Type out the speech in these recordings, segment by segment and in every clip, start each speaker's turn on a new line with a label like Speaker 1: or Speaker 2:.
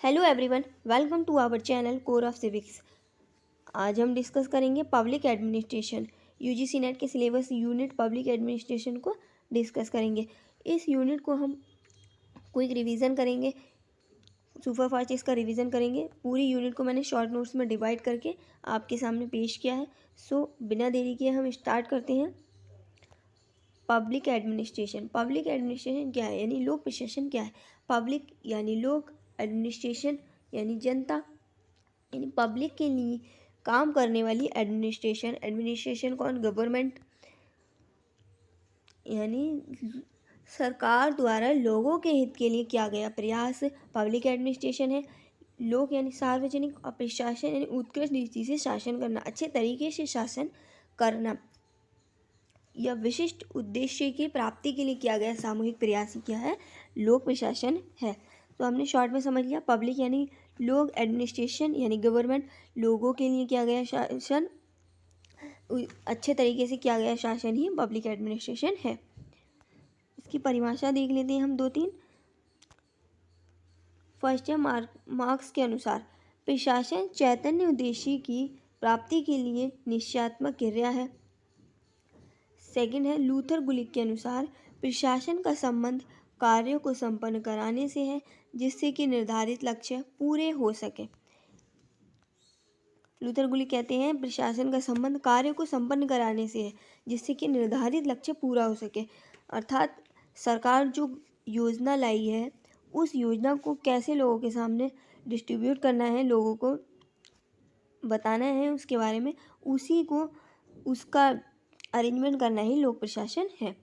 Speaker 1: Hello everyone, welcome to our channel core of civics. आज हम discuss करेंगे public administration. UGC NET के syllabus unit public administration को discuss करेंगे। इस यूनिट को हम क्विक रिवीजन करेंगे, सुपर फास्ट इसका रिवीजन करेंगे। पूरी यूनिट को मैंने शॉर्ट नोट्स में डिवाइड करके आपके सामने पेश किया है। सो बिना देरी किए हम स्टार्ट करते हैं। पब्लिक एडमिनिस्ट्रेशन क्या है, यानी लोक प्रशासन क्या है। पब्लिक यानी लोग, एडमिनिस्ट्रेशन यानी जनता, यानी पब्लिक के लिए काम करने वाली एडमिनिस्ट्रेशन कौन, गवर्नमेंट, यानी सरकार द्वारा लोगों के हित के लिए किया गया प्रयास पब्लिक एडमिनिस्ट्रेशन है। लोक यानी सार्वजनिक, और प्रशासन यानी उत्कृष्ट रीति से शासन करना, अच्छे तरीके से शासन करना या विशिष्ट उद्देश्य की प्राप्ति के लिए किया गया सामूहिक प्रयास ही क्या है, लोक प्रशासन है। तो हमने शॉर्ट में समझ लिया। पब्लिक यानी लोग, एडमिनिस्ट्रेशन यानी गवर्नमेंट, लोगों के लिए किया गया शासन, अच्छे तरीके से किया गया शासन ही पब्लिक एडमिनिस्ट्रेशन है। इसकी परिभाषा देख लेते हैं हम दो तीन। फर्स्ट है मार्क्स के अनुसार प्रशासन चैतन्य उद्देश्य की प्राप्ति के लिए निश्चयात्मक क्रिया है। सेकंड है लूथर गुलिक के अनुसार प्रशासन का संबंध कार्यों को संपन्न कराने से है जिससे कि निर्धारित लक्ष्य पूरे हो सके। लूथर गुलिक कहते हैं प्रशासन का संबंध कार्यों को संपन्न कराने से है जिससे कि निर्धारित लक्ष्य पूरा हो सके। अर्थात सरकार जो योजना लाई है उस योजना को कैसे लोगों के सामने डिस्ट्रीब्यूट करना है, लोगों को बताना है उसके बारे में, उसी को उसका अरेंजमेंट करना ही लोक प्रशासन है।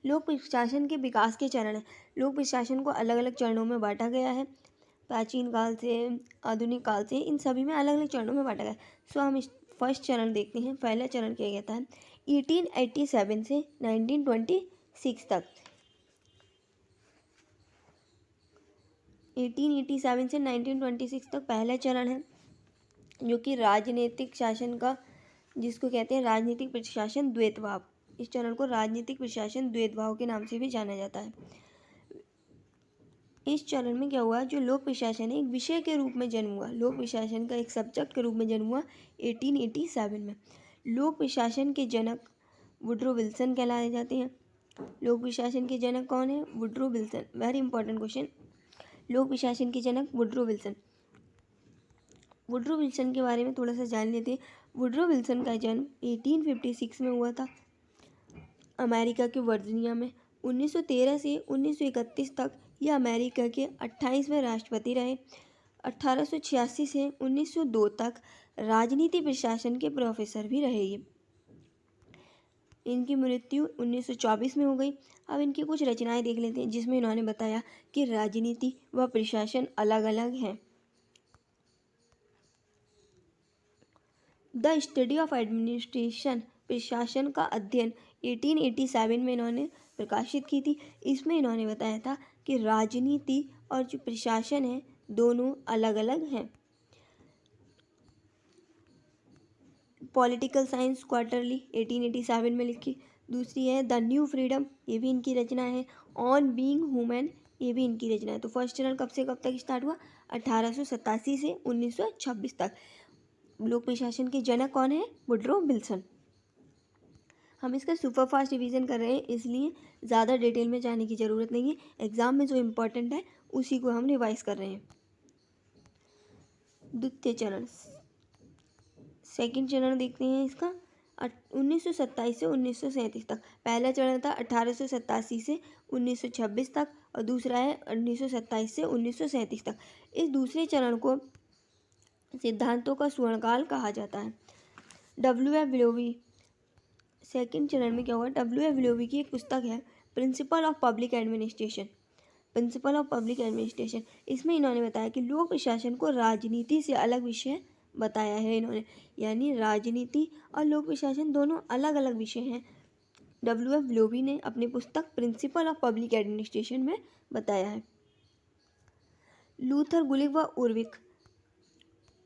Speaker 1: लोक प्रशासन के विकास के चरण है। लोक प्रशासन को अलग अलग चरणों में बांटा गया है। प्राचीन काल से आधुनिक काल से इन सभी में अलग अलग चरणों में बांटा गया है। सो हम फर्स्ट चरण देखते हैं। पहला चरण क्या कहता है, 1887 से 1926 तक। 1887 से 1926 तक पहला चरण है, जो कि राजनीतिक शासन का, जिसको कहते हैं राजनीतिक प्रशासन द्वैतभाव। इस चरण को राजनीतिक प्रशासन द्वैतभाव के नाम से भी जाना जाता है। इस चरण में क्या हुआ, जो लोक प्रशासन है एक विषय के रूप में जन्म हुआ, लोक प्रशासन का एक सब्जेक्ट के रूप में जन्म हुआ 1887 में। लोक प्रशासन के जनक वुड्रो विल्सन कहलाए जाते हैं। लोक प्रशासन के जनक कौन है, Woodrow Wilson. Very important question. लोक प्रशासन के जनक वुड्रो विल्सन। वुड्रो विल्सन के बारे में थोड़ा सा जान लेते हैं। वुड्रो विल्सन का जन्म 1856 में हुआ था अमेरिका के वर्जीनिया में। 1913 से 1931 तक ये अमेरिका के 28वें राष्ट्रपति रहे। 1886 से 1902 तक राजनीति प्रशासन के प्रोफेसर भी रहे ये। इनकी मृत्यु 1924 में हो गई। अब इनकी कुछ रचनाएं देख लेते हैं जिसमें इन्होंने बताया कि राजनीति व प्रशासन अलग अलग हैं। द स्टडी ऑफ एडमिनिस्ट्रेशन, प्रशासन का अध्ययन, 1887 में इन्होंने प्रकाशित की थी। इसमें इन्होंने बताया था कि राजनीति और जो प्रशासन है दोनों अलग अलग हैं। पॉलिटिकल साइंस क्वार्टरली 1887 में लिखी। दूसरी है द न्यू फ्रीडम, ये भी इनकी रचना है। ऑन बीइंग ह्यूमन, ये भी इनकी रचना है। तो फर्स्ट चरण कब से कब तक स्टार्ट हुआ, 1887 से 1926 तक। लोक प्रशासन के जनक कौन है, वुड्रो विल्सन। हम इसका सुपर फास्ट रिवीजन कर रहे हैं, इसलिए ज़्यादा डिटेल में जाने की ज़रूरत नहीं है। एग्जाम में जो इम्पोर्टेंट है उसी को हम रिवाइज कर रहे हैं। द्वितीय चरण, सेकंड चरण देखते हैं इसका 1927 से 1937 तक। पहला चरण था 1887 से 1926 तक और दूसरा है 1927 से 1937 तक। इस दूसरे चरण को सिद्धांतों का स्वर्णकाल कहा जाता है। W.F. विलोवी, सेकंड चरण में क्या हुआ, W.F. विलोवी की एक पुस्तक है principle of public administration. Principle of public administration, इसमें इन्होंने बताया कि लोक प्रशासन को राजनीति से अलग विषय बताया है इन्होंने, यानी राजनीति और लोक प्रशासन दोनों अलग अलग विषय हैं। W.F. विलोवी ने अपनी पुस्तक प्रिंसिपल ऑफ पब्लिक एडमिनिस्ट्रेशन में बताया है। लूथर गुलिक व उर्विक,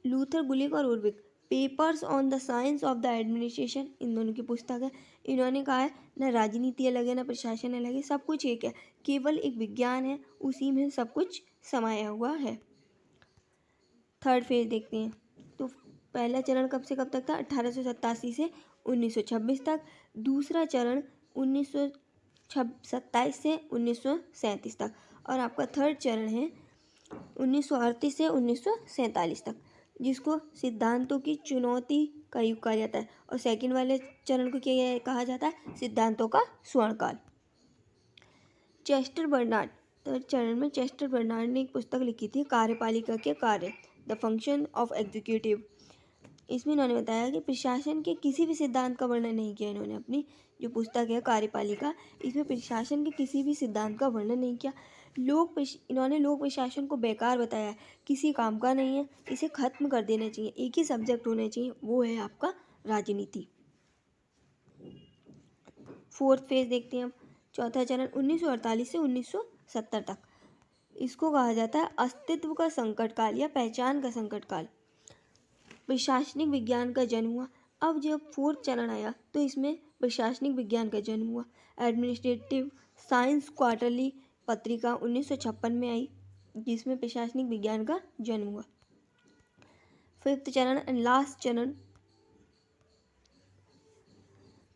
Speaker 1: लूथर गुलिक और Urwick, papers on the science of the administration, इन दोनों की पुस्तक है। इन्होंने कहा है ना राजनीति अलग है ना प्रशासन अलग है, सब कुछ एक है, केवल एक विज्ञान है, उसी में सब कुछ समाया हुआ है। थर्ड फेज देखते हैं। तो पहला चरण कब से कब तक था? 1887 से 1926 तक। दूसरा चरण 1927 से 1937 तक। और आपका थर्ड चरण है 1938 से 1947 तक, जिसको सिद्धांतों की चुनौती का युग कहा जाता है। और सेकंड वाले चरण को क्या कहा जाता है? सिद्धांतों का स्वर्णकाल। चेस्टर बर्नार्ड, थर्ड चरण में चेस्टर बर्नार्ड ने एक पुस्तक लिखी थी, कार्यपालिका के कार्य, द फंक्शन ऑफ एग्जीक्यूटिव। इसमें इन्होंने बताया कि प्रशासन के किसी भी सिद्धांत का वर्णन नहीं किया। इन्होंने अपनी जो पुस्तक है कार्यपालिका, इसमें प्रशासन के किसी भी सिद्धांत का वर्णन नहीं किया। इन्होंने लोक प्रशासन को बेकार बताया, किसी काम का नहीं है, इसे खत्म कर देना चाहिए, एक ही सब्जेक्ट होना चाहिए, वो है आपका राजनीति। फोर्थ फेज देखते हैं हम। चौथा चरण 1948 से 1970 तक, इसको कहा जाता है अस्तित्व का संकट काल या पहचान का संकट काल। प्रशासनिक विज्ञान का जन्म हुआ। अब जब फोर्थ चरण आया तो इसमें प्रशासनिक विज्ञान का जन्म हुआ। एडमिनिस्ट्रेटिव साइंस क्वार्टरली पत्रिका 1956 में आई, जिसमें प्रशासनिक विज्ञान का जन्म हुआ। फिफ्थ चरण एंड लास्ट चरण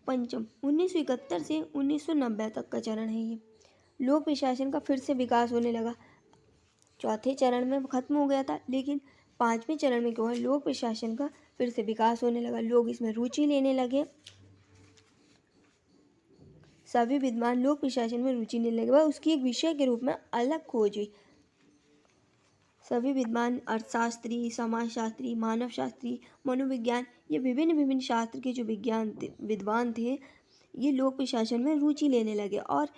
Speaker 1: पंचम 1971 से 1990 तक का चरण है। ये लोक प्रशासन का फिर से विकास होने लगा। चौथे चरण में खत्म हो गया था, लेकिन पांचवें चरण में क्या हुआ? लोक प्रशासन का फिर से विकास होने लगा, लोग इसमें रुचि लेने लगे। सभी विद्वान लोक प्रशासन में रुचि लेने लगे, उसकी एक विषय के रूप में अलग खोज हुई। सभी विद्वान अर्थशास्त्री, समाजशास्त्री, मानव शास्त्री, मनोविज्ञान, ये विभिन्न शास्त्र के जो विद्वान थे, ये लोक प्रशासन में रुचि लेने लगे और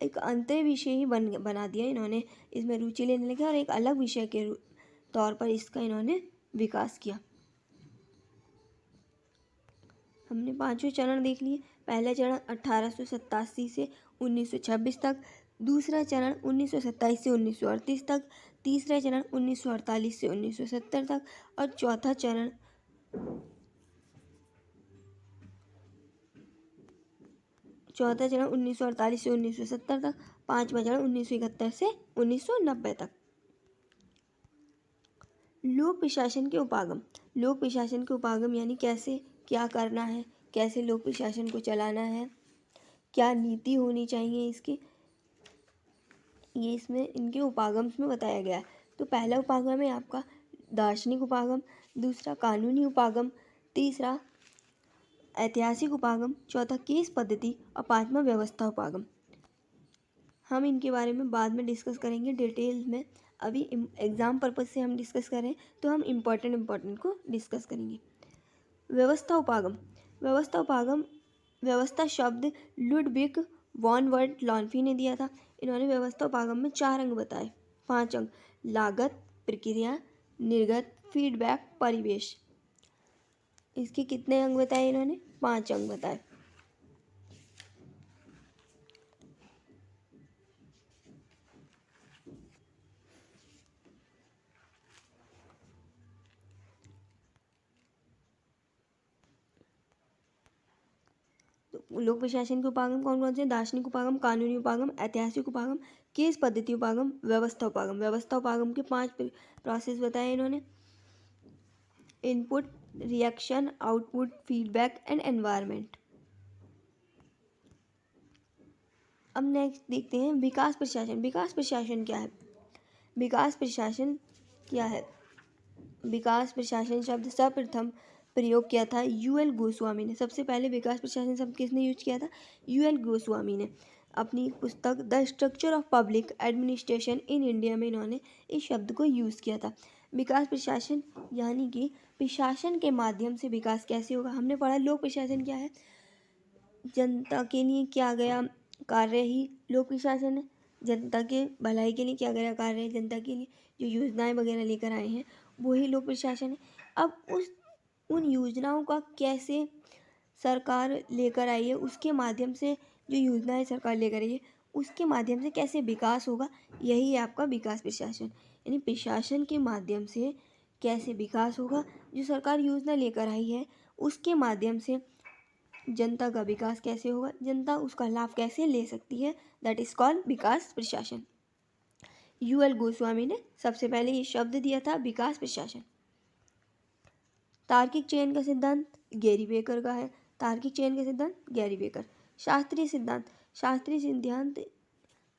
Speaker 1: एक अंतर विषय ही बना दिया इन्होंने। इसमें रुचि लेने लगे और एक अलग विषय के तौर पर इसका इन्होंने विकास किया। हमने पांचवें चरण देख लिए। पहला चरण 1887 से 1926 तक, दूसरा चरण 1927 से 1938 तक, तीसरा चरण 1948 से 1970 तक और चौथा चरण 1948 से 1970 तक, पांचवा चरण 1971 से 1990 तक। लोक प्रशासन के उपागम। लोक प्रशासन के उपागम यानी कैसे क्या करना है, कैसे लोक प्रशासन को चलाना है, क्या नीति होनी चाहिए इसकी, ये इसमें इनके उपागम में बताया गया है। तो पहला उपागम है आपका दार्शनिक उपागम, दूसरा कानूनी उपागम, तीसरा ऐतिहासिक उपागम, चौथा केस पद्धति और पांचवा व्यवस्था उपागम। हम इनके बारे में बाद में डिस्कस करेंगे डिटेल में। अभी एग्ज़ाम पर्पज़ से हम डिस्कस करें तो हम इम्पोर्टेंट को डिस्कस करेंगे। व्यवस्था उपागम। व्यवस्था उपागम, व्यवस्था शब्द लुडविग वॉन वर्ट लॉन्फी ने दिया था। इन्होंने व्यवस्था उपागम में 4 अंग बताए, 5 अंग: लागत, प्रक्रिया, निर्गत, फीडबैक, परिवेश। इसके कितने अंग बताए इन्होंने? 5 अंग बताए। लोक प्रशासन के उपागम कौन कौन से? दार्शनिक उपागम, कानूनी उपागम, ऐतिहासिक उपागम, केस पद्धति उपागम, व्यवस्था उपागम। व्यवस्था उपागम के 5 प्रोसेस बताए इन्होंने: input, reaction, output, feedback and environment. अब नेक्स्ट देखते हैं विकास प्रशासन। विकास प्रशासन क्या है? विकास प्रशासन क्या है? विकास प्रशासन शब्द सर्वप्रथम प्रयोग किया था यूएल गोस्वामी ने। सबसे पहले विकास प्रशासन शब्द किसने यूज किया था? यूएल गोस्वामी ने। अपनी पुस्तक the structure of public administration in India में इन्होंने इस शब्द को यूज़ किया था। विकास प्रशासन यानी कि प्रशासन के माध्यम से विकास कैसे होगा। हमने पढ़ा लोक प्रशासन क्या है? जनता के लिए किया गया कार्य ही लोक प्रशासन है। जनता के भलाई के लिए किया गया कार्य है, जनता के लिए जो योजनाएं वगैरह लेकर आए हैं वही लोक प्रशासन है। अब उन योजनाओं का कैसे सरकार लेकर आई है, उसके माध्यम से जो योजनाएं सरकार लेकर आई है उसके माध्यम से कैसे विकास होगा, यही है आपका विकास प्रशासन। यानी प्रशासन के माध्यम से कैसे विकास होगा, जो सरकार योजना लेकर आई है उसके माध्यम से जनता का विकास कैसे होगा, जनता उसका लाभ कैसे ले सकती है, दैट इज कॉल्ड विकास प्रशासन। यूएल गोस्वामी ने सबसे पहले ये शब्द दिया था, विकास प्रशासन। तार्किक चयन का सिद्धांत गैरी बेकर का है। तार्किक चयन का सिद्धांत गैरी बेकर। शास्त्रीय सिद्धांत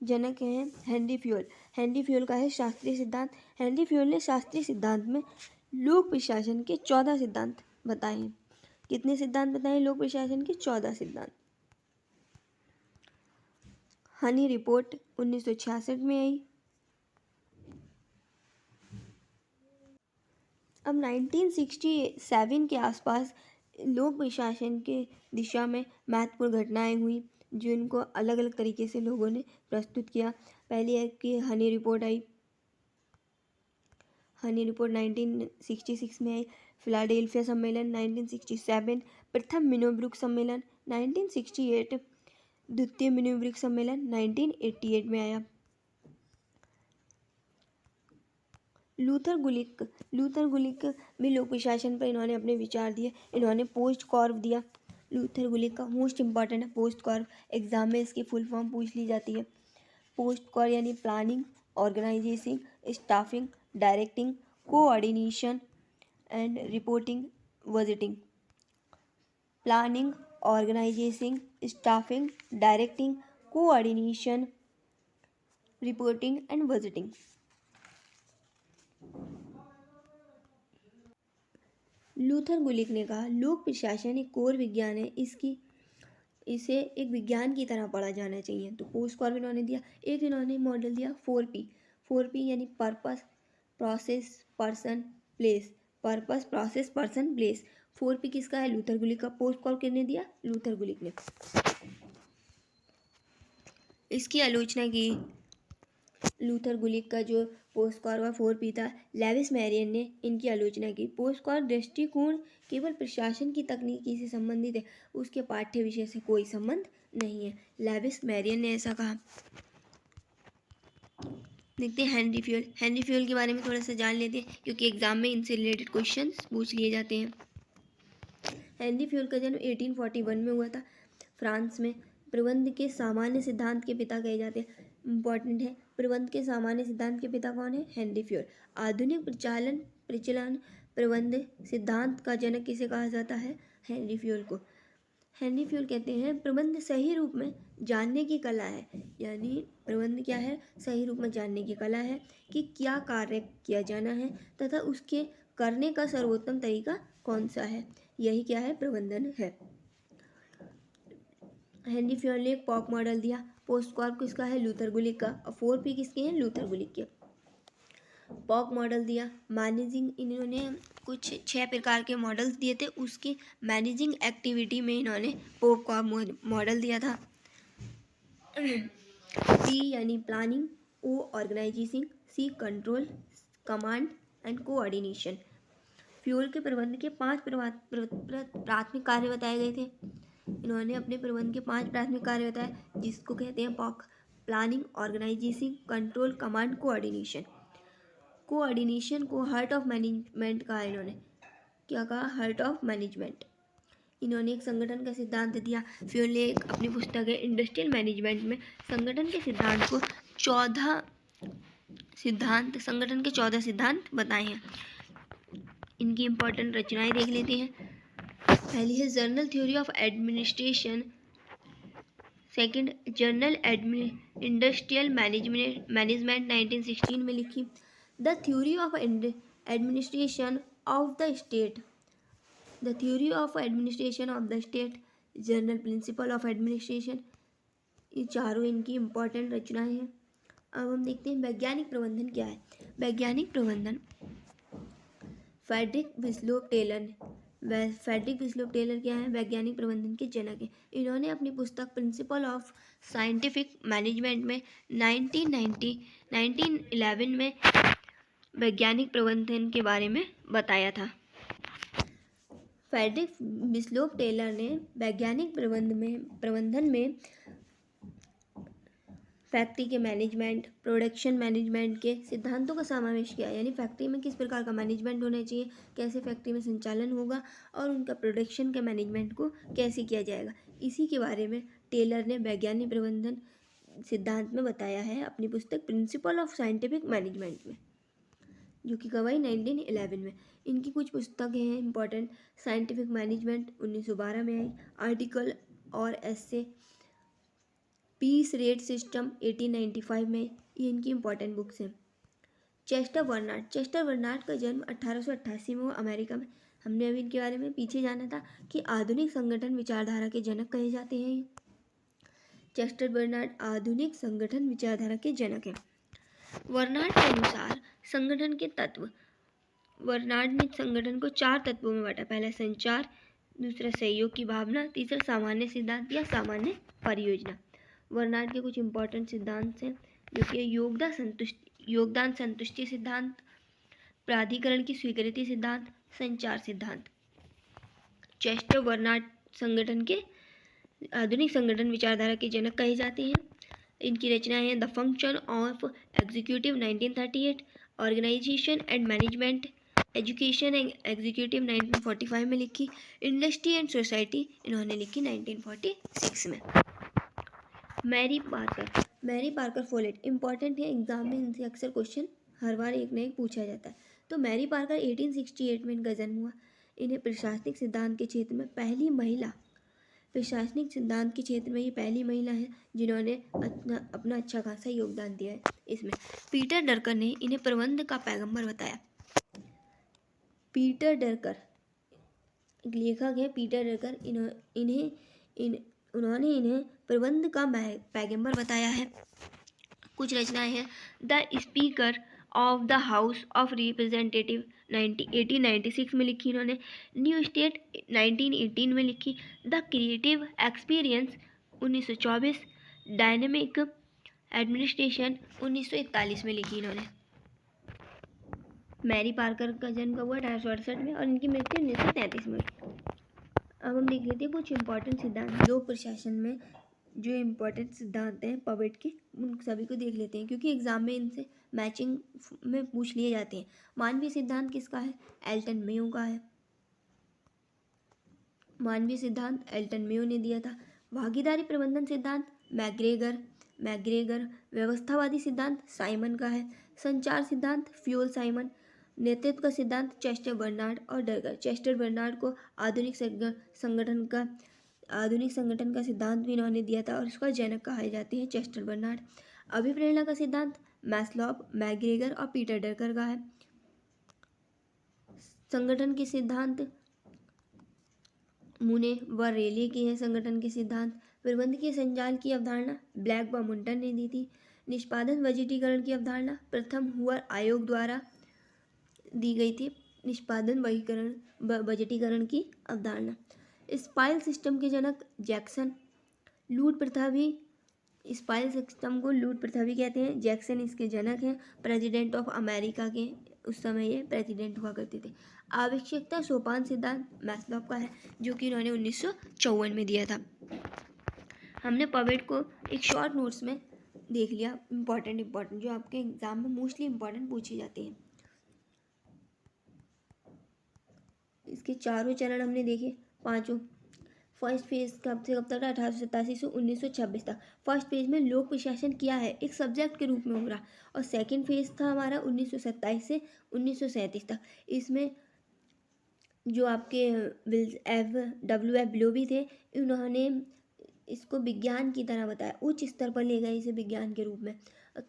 Speaker 1: जनक हैं हेनरी फ्यूल। हेनरी फ्यूल का है शास्त्रीय सिद्धांत। हेनरी फ्यूल ने शास्त्रीय सिद्धांत में लोक प्रशासन के 14 सिद्धांत बताए हैं। कितने सिद्धांत बताए लोक प्रशासन के? 14 सिद्धांत। हनी रिपोर्ट 1966 में आई। अब 1967 के आसपास लोक प्रशासन के दिशा में महत्वपूर्ण घटनाएं हुई जिनको अलग अलग तरीके से लोगों ने प्रस्तुत किया। पहली है कि हनी रिपोर्ट आई। हनी रिपोर्ट 1966 में आई। फिलाडेल्फिया सम्मेलन 1967, प्रथम मिनोब्रुक सम्मेलन 1968, द्वितीय मिनोब्रुक सम्मेलन 1988 में आया। लूथर गुलिक भी लोक प्रशासन पर इन्होंने अपने विचार दिए। इन्होंने पोस्ट कॉर्व दिया। लूथर गुलिक का मोस्ट इम्पॉर्टेंट है पोस्ट कॉर्व। एग्जाम में इसकी फुल फॉर्म पूछ ली जाती है। पोस्ट कॉर्व यानी planning, organisation, staffing, directing, coordination and reporting, budgeting. Planning, organisation, staffing, directing, coordination, reporting and budgeting. Luther Gulick ने कहा लोक प्रशासन एक कोर विज्ञान है, इसे एक विज्ञान की तरह पढ़ा जाना चाहिए। तो पोस्ट कॉर्व इन्होंने दिया। एक इन्होंने मॉडल दिया 4P यानी purpose, process, person, place. Purpose, process, person, place. 4P किसका है? लूथर गुलिक का। पोस्ट कॉर्व किसने दिया? लूथर गुलिक ने। इसकी आलोचना की लूथर गुलिक का जो पोस्ट कॉर्व 4P था, लेविस मैरियन ने इनकी आलोचना की। पोस्ट कॉर्व दृष्टिकोण केवल प्रशासन की तकनीकी से संबंधित है, उसके पाठ्य विषय से कोई संबंध नहीं है। लेविस मैरियन ने ऐसा कहा। देखते हैं हेनरी फ्यूल के बारे में थोड़ा सा जान लेते हैं क्योंकि एग्जाम में इनसे रिलेटेड क्वेश्चन पूछ लिए जाते हैं। हेनरी फ्यूल का जन्म 1841 में हुआ था फ्रांस में। प्रबंध के सामान्य सिद्धांत के पिता कहे जाते हैं। इम्पॉर्टेंट है, प्रबंध के सामान्य सिद्धांत के पिता कौन है? Henry fuel. आधुनिक प्रचलन प्रबंध सिद्धांत का जनक किसे कहा जाता है? हेनरी फ्यूल को। हेनरी फ्यूल कहते हैं प्रबंध सही रूप में जानने की कला है। यानी प्रबंध क्या है? सही रूप में जानने की कला है कि क्या कार्य किया जाना है तथा उसके करने का सर्वोत्तम तरीका कौन सा है। यही क्या है? प्रबंधन है। हेनरी फ्यूल ने एक पॉक मॉडल दिया। पोस्ट कॉर्व किसका है? लूथर गुलिक का। और 4P किसके हैं? लूथर गुलिक के। पॉक मॉडल दिया। मैनेजिंग, इन्होंने कुछ 6 प्रकार के मॉडल्स दिए थे, उसकी मैनेजिंग एक्टिविटी में इन्होंने पॉक कॉर्व मॉडल दिया था। P यानी planning, O organisation, C control, command and coordination. Fayol के प्रबंध के 5 प्राथमिक कार्य बताए गए थे। इन्होंने अपने प्रबंध के 5 प्राथमिक कार्य बताए जिसको कहते हैं POCCC. Planning, organisation, control, command, coordination. Coordination को हार्ट ऑफ मैनेजमेंट कहा इन्होंने। क्या कहा? Heart of management. इन्होंने एक संगठन का सिद्धांत दिया। फ्यूल ने अपनी पुस्तक है इंडस्ट्रियल मैनेजमेंट में संगठन के सिद्धांत को 14 सिद्धांत बताए हैं। इनकी इंपॉर्टेंट रचनाएं देख लेते हैं। पहली है journal theory of administration. Second journal industrial management 1916 में लिखी। The theory of administration of the state. The theory of administration of the state. Journal principle of administration. ये चारों इनकी इंपॉर्टेंट रचनाएं हैं। अब हम देखते हैं वैज्ञानिक प्रबंधन क्या है। वैज्ञानिक प्रबंधन फ्रेडरिक विस्लोप टेलर क्या है? वैज्ञानिक प्रबंधन के जनक हैं। इन्होंने अपनी पुस्तक प्रिंसिपल ऑफ साइंटिफिक मैनेजमेंट में 1911 में वैज्ञानिक प्रबंधन के बारे में बताया था। फ्रेडरिक विस्लोप टेलर ने वैज्ञानिक प्रबंधन में फैक्ट्री के मैनेजमेंट, प्रोडक्शन मैनेजमेंट के सिद्धांतों का समावेश किया, यानी फैक्ट्री में किस प्रकार का मैनेजमेंट होना चाहिए, कैसे फैक्ट्री में संचालन होगा और उनका प्रोडक्शन के मैनेजमेंट को कैसे किया जाएगा, इसी के बारे में टेलर ने वैज्ञानिक प्रबंधन सिद्धांत में बताया है अपनी पुस्तक प्रिंसिपल ऑफ साइंटिफिक मैनेजमेंट में, जो कि कब आई 1911 में। इनकी कुछ पुस्तकें हैं इंपॉर्टेंट, साइंटिफिक मैनेजमेंट 1912 में आई, आर्टिकल और एसे पीस रेट सिस्टम 1895 में, ये इनकी इंपॉर्टेंट बुक्स हैं। चेस्टर बर्नार्ड का जन्म 1888 में हुआ अमेरिका में। हमने अभी इनके बारे में पीछे जाना था कि आधुनिक संगठन विचारधारा के जनक कहे जाते हैं। चेस्टर बर्नार्ड आधुनिक संगठन विचारधारा के जनक हैं। बर्नार्ड के अनुसार संगठन के तत्व, बर्नार्ड ने संगठन को 4 तत्वों में बांटा। पहला संचार, दूसरा सहयोग की भावना, तीसरा सामान्य सिद्धांत या सामान्य परियोजना। बर्नार्ड के कुछ इंपॉर्टेंट सिद्धांत हैं जो कि योगदान संतुष्टि सिद्धांत, प्राधिकरण की स्वीकृति सिद्धांत, संचार सिद्धांत। चेस्टर बर्नार्ड संगठन के आधुनिक संगठन विचारधारा के जनक कहे जाते हैं। इनकी रचनाएं हैं the function of executive 1938, organisation and management, education and executive 1945 में लिखी, इंडस्ट्री एंड सोसाइटी इन्होंने लिखी 1946 में। मैरी पार्कर फोलेट इंपॉर्टेंट है, एग्जाम में इनसे अक्सर क्वेश्चन हर बार एक न एक पूछा जाता है। तो मैरी पार्कर 1868 में इनका जन्म हुआ। इन्हें प्रशासनिक सिद्धांत के क्षेत्र में पहली महिला, प्रशासनिक सिद्धांत के क्षेत्र में ये पहली महिला है जिन्होंने अपना अच्छा खासा योगदान दिया है इसमें। पीटर ड्रकर ने इन्हें प्रबंध का पैगंबर बताया। पीटर ड्रकर एक लेखक है, पीटर ड्रकर, उन्होंने इन्हें प्रबंध का पैगंबर बताया है। कुछ रचनाएं हैं the speaker of the house of representative 1896 में लिखी इन्होंने, न्यू स्टेट 1918 में लिखी, the creative experience 1924, dynamic administration 1941 में लिखी इन्होंने। मैरी पार्कर का जन्म कब हुआ 1868 में और इनकी मृत्यु 1933 में। अब हम देख लेते हैं कुछ इंपॉर्टेंट सिद्धांत लोक प्रशासन में, जो इम्पोर्टेंट सिद्धांत हैं पवेट के, उन सभी को देख लेते हैं क्योंकि एग्जाम में इनसे मैचिंग में पूछ लिए जाते हैं। मानवीय सिद्धांत किसका है? एल्टन मेयो का है। मानवीय सिद्धांत एल्टन मेयो ने दिया था। भागीदारी प्रबंधन सिद्धांत मैग्रेगर। व्यवस्थावादी सिद्धांत साइमन का है। संचार सिद्धांत फ्यूल साइमन। नेतृत्व का सिद्धांत चेस्टर बर्नार्ड और डरकर। चेस्टर बर्नार्ड को आधुनिक संगठन का सिद्धांत भी इन्होंने दिया था और इसका जनक कहा जाते हैं चेस्टर बर्नार्ड। अभिप्रेरणा का सिद्धांत मैस्लॉव, मैग्रेगर और पीटर डरकर का है। संगठन के सिद्धांत मुने व रेले के हैं। संगठन के सिद्धांत प्रबंधकीय संजाल की अवधारणा ब्लैक व मुंटन ने दी थी। निष्पादन बजटीकरण की अवधारणा प्रथम हुअर आयोग द्वारा दी गई थी। निष्पादन बजटीकरण की अवधारणा। स्पाइल सिस्टम के जनक जैक्सन। लूट प्रथा भी, स्पाइल सिस्टम को लूट प्रथा भी कहते हैं। जैक्सन इसके जनक हैं। प्रेसिडेंट ऑफ अमेरिका के उस समय ये प्रेसिडेंट हुआ करते थे। आवश्यकता सोपान सिद्धांत मैस्लॉव का है जो कि इन्होंने 1954 में दिया था। हमने पवेट को एक शॉर्ट नोट्स में देख लिया, इम्पॉर्टेंट जो आपके एग्जाम में मोस्टली इम्पॉर्टेंट पूछे जाते हैं। इसके चारों चरण हमने देखे, पांचों। फर्स्ट फेज कब से कब तक था? 1887 से 1926 तक। फर्स्ट फेज में लोक प्रशासन क्या है एक सब्जेक्ट के रूप में हो रहा, और सेकंड फेज था हमारा 1927 से 1937 तक। इसमें जो आपके WF लोबी थे, उन्होंने इसको विज्ञान की तरह बताया, उच्च स्तर पर ले गए इसे विज्ञान के रूप में।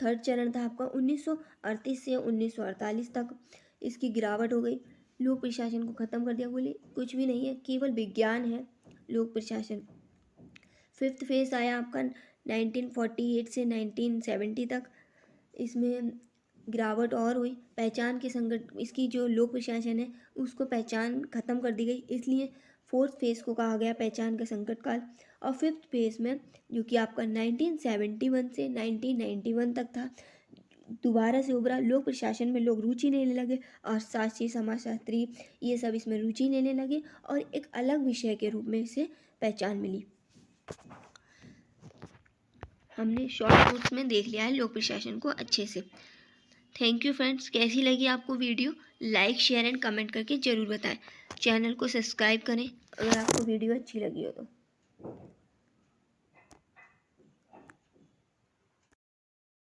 Speaker 1: थर्ड चरण था आपका 1938 से 1948 तक। इसकी गिरावट हो गई, लोक प्रशासन को ख़त्म कर दिया, बोले कुछ भी नहीं है, केवल विज्ञान है लोक प्रशासन। फिफ्थ फेज आया आपका 1948 से 1970 तक। इसमें गिरावट और हुई, पहचान के इसकी जो लोक प्रशासन है उसको पहचान ख़त्म कर दी गई, इसलिए फोर्थ फेज को कहा गया पहचान का संकट काल। और फिफ्थ फेज में जो कि आपका 1971 से 1991 तक था, दोबारा से उभरा, लोक प्रशासन में लोग रुचि लेने लगे, और शास्त्री समाजशास्त्री ये सब इसमें रुचि लेने लगे और एक अलग विषय के रूप में इसे पहचान मिली। हमने शॉर्ट नोट्स में देख लिया है लोक प्रशासन को अच्छे से। Thank you friends. कैसी लगी आपको video? Like share and comment करके ज़रूर बताएं। चैनल को सब्सक्राइब करें अगर आपको वीडियो अच्छी लगी हो तो।